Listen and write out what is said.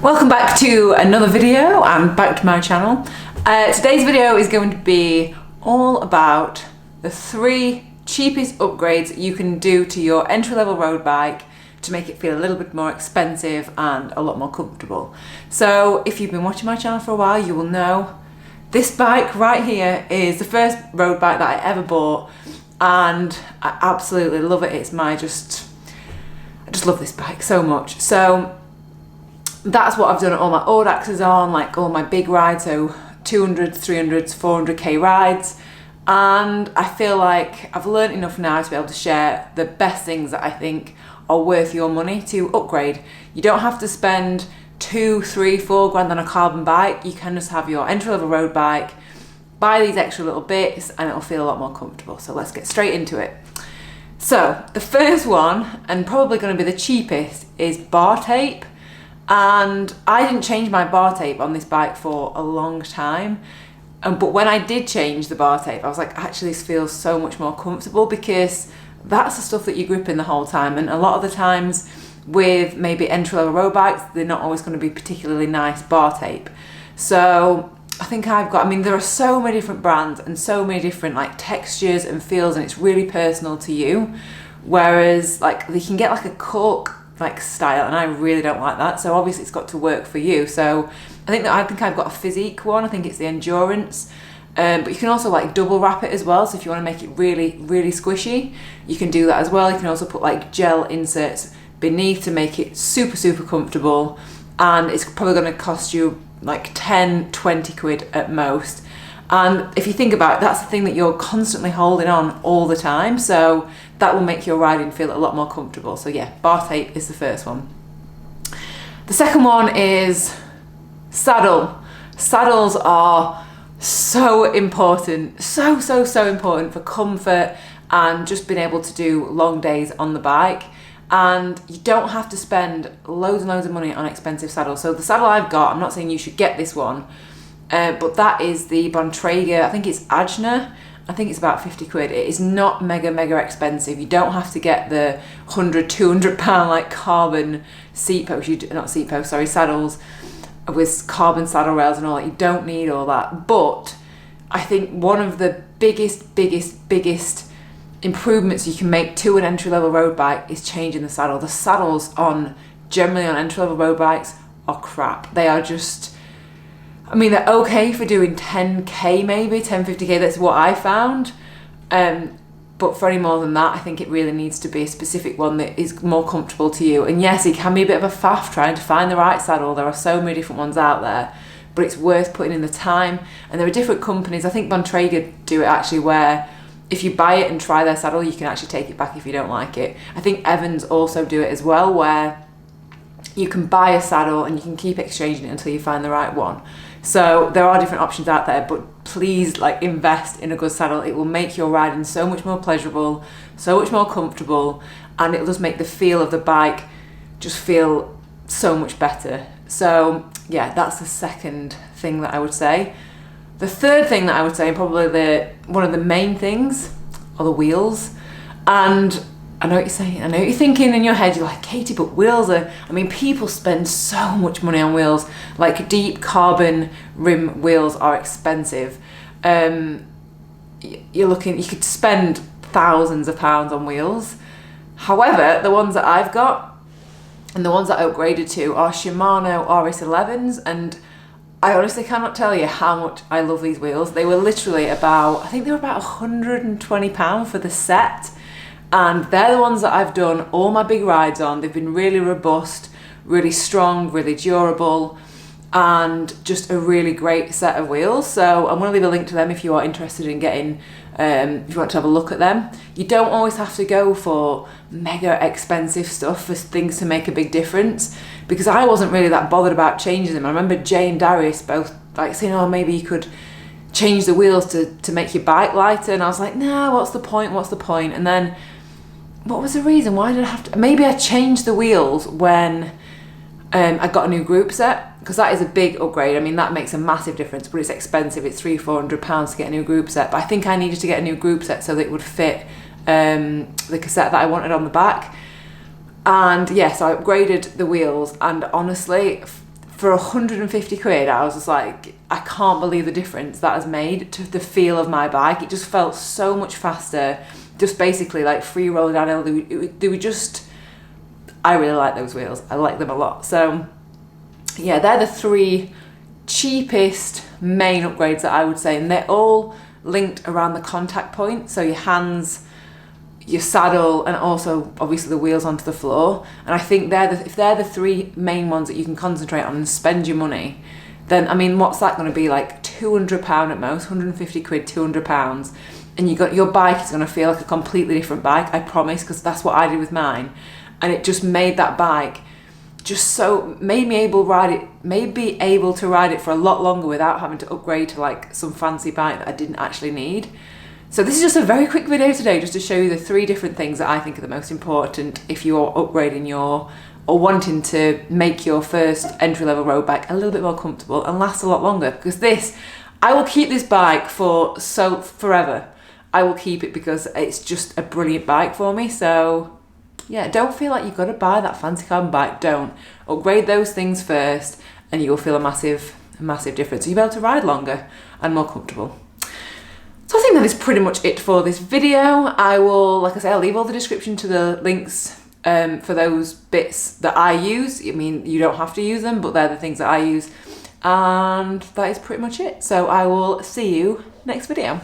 Welcome back to another video and back to my channel. Today's video is going to be all about the 3 cheapest upgrades you can do to your entry-level road bike to make it feel a little bit more expensive and a lot more comfortable. So if you've been watching my channel for a while, you will know this bike right here is the first road bike that I ever bought, and I absolutely love it. I just love this bike so much. So that's what I've done all my Audaxes on, like all my big rides, so 200s, 300s, 400k rides. And I feel like I've learned enough now to be able to share the best things that I think are worth your money to upgrade. You don't have to spend 2, 3, 4 grand on a carbon bike. You can just have your entry-level road bike, buy these extra little bits, and it'll feel a lot more comfortable. So let's get straight into it. So the first one, and probably going to be the cheapest, is bar tape. And I didn't change my bar tape on this bike for a long time, but when I did change the bar tape, I was like, actually this feels so much more comfortable, because that's the stuff that you're gripping the whole time, and a lot of the times with maybe entry-level road bikes, they're not always going to be particularly nice bar tape. So I think there are so many different brands and so many different like textures and feels, and it's really personal to you, whereas like they can get like a cork like style, and I really don't like that. So obviously it's got to work for you. So I think I've got a physique one. I think it's the endurance, but you can also like double wrap it as well. So if you want to make it really, really squishy, you can do that as well. You can also put like gel inserts beneath to make it super, super comfortable. And it's probably going to cost you like 10, 20 quid at most. And if you think about it, that's the thing that you're constantly holding on all the time. So that will make your riding feel a lot more comfortable. So yeah, bar tape is the first one. The second one is saddle. Saddles are so important, so important for comfort and just being able to do long days on the bike. And you don't have to spend loads and loads of money on expensive saddles. So the saddle I've got, I'm not saying you should get this one, but that is the Bontrager, I think it's Ajna. I think it's about 50 quid. It is not mega expensive. You don't have to get the 100, 200 pound like carbon seat posts, saddles with carbon saddle rails and all that. You don't need all that. But I think one of the biggest improvements you can make to an entry-level road bike is changing the saddle. The saddles generally on entry-level road bikes are crap. They are just, they're okay for doing 10k maybe, 10, 50k, that's what I found. But for any more than that, I think it really needs to be a specific one that is more comfortable to you. And yes, it can be a bit of a faff trying to find the right saddle. There are so many different ones out there, but it's worth putting in the time. And there are different companies. I think Bontrager do it actually, where if you buy it and try their saddle, you can actually take it back if you don't like it. I think Evans also do it as well, where you can buy a saddle and you can keep exchanging it until you find the right one. So there are different options out there, but please invest in a good saddle. It will make your riding so much more pleasurable, so much more comfortable, and it'll just make the feel of the bike just feel so much better. So yeah, that's the second thing that I would say. The third thing that I would say, and probably one of the main things, are the wheels. And I know what you're saying, I know what you're thinking in your head. You're like, Katie, but wheels are, people spend so much money on wheels. Like deep carbon rim wheels are expensive. You could spend thousands of pounds on wheels. However, the ones that I've got and the ones that I upgraded to are Shimano RS11s, and I honestly cannot tell you how much I love these wheels. They were literally about £120 for the set. And they're the ones that I've done all my big rides on. They've been really robust, really strong, really durable, and just a really great set of wheels. So I'm going to leave a link to them if you are interested in getting, if you want to have a look at them. You don't always have to go for mega expensive stuff for things to make a big difference, because I wasn't really that bothered about changing them. I remember Jay and Darius both saying, oh, maybe you could change the wheels to make your bike lighter. And I was like, no, what's the point? And then, what was the reason? Why did I have to? Maybe I changed the wheels when I got a new group set, because that is a big upgrade. That makes a massive difference, but it's expensive. It's £300-400 to get a new group set. But I think I needed to get a new group set so that it would fit the cassette that I wanted on the back. And yes, I upgraded the wheels, and honestly, for 150 quid, I was just like, I can't believe the difference that has made to the feel of my bike. It just felt so much faster, just basically like free roll downhill. They were just, I really like those wheels. I like them a lot. So yeah, they're the 3 cheapest main upgrades that I would say, and they're all linked around the contact point. So your hands, your saddle, and also obviously the wheels onto the floor. And I think if they're the 3 main ones that you can concentrate on and spend your money, then I mean, what's that going to be, like £200 at most, 150 quid, £200, and your bike is going to feel like a completely different bike, I promise, because that's what I did with mine. And it just made that bike made me able to ride it for a lot longer without having to upgrade to like some fancy bike that I didn't actually need. So this is just a very quick video today, just to show you the 3 different things that I think are the most important if you're upgrading or wanting to make your first entry-level road bike a little bit more comfortable and last a lot longer. Because I will keep this bike forever. I will keep it because it's just a brilliant bike for me. So yeah, don't feel like you've got to buy that fancy carbon bike. Don't. Upgrade those things first and you'll feel a massive difference. You'll be able to ride longer and more comfortable. So I think that is pretty much it for this video. I will, like I say, I'll leave all the description to the links for those bits that I use. I mean, you don't have to use them, but they're the things that I use. And that is pretty much it. So I will see you next video.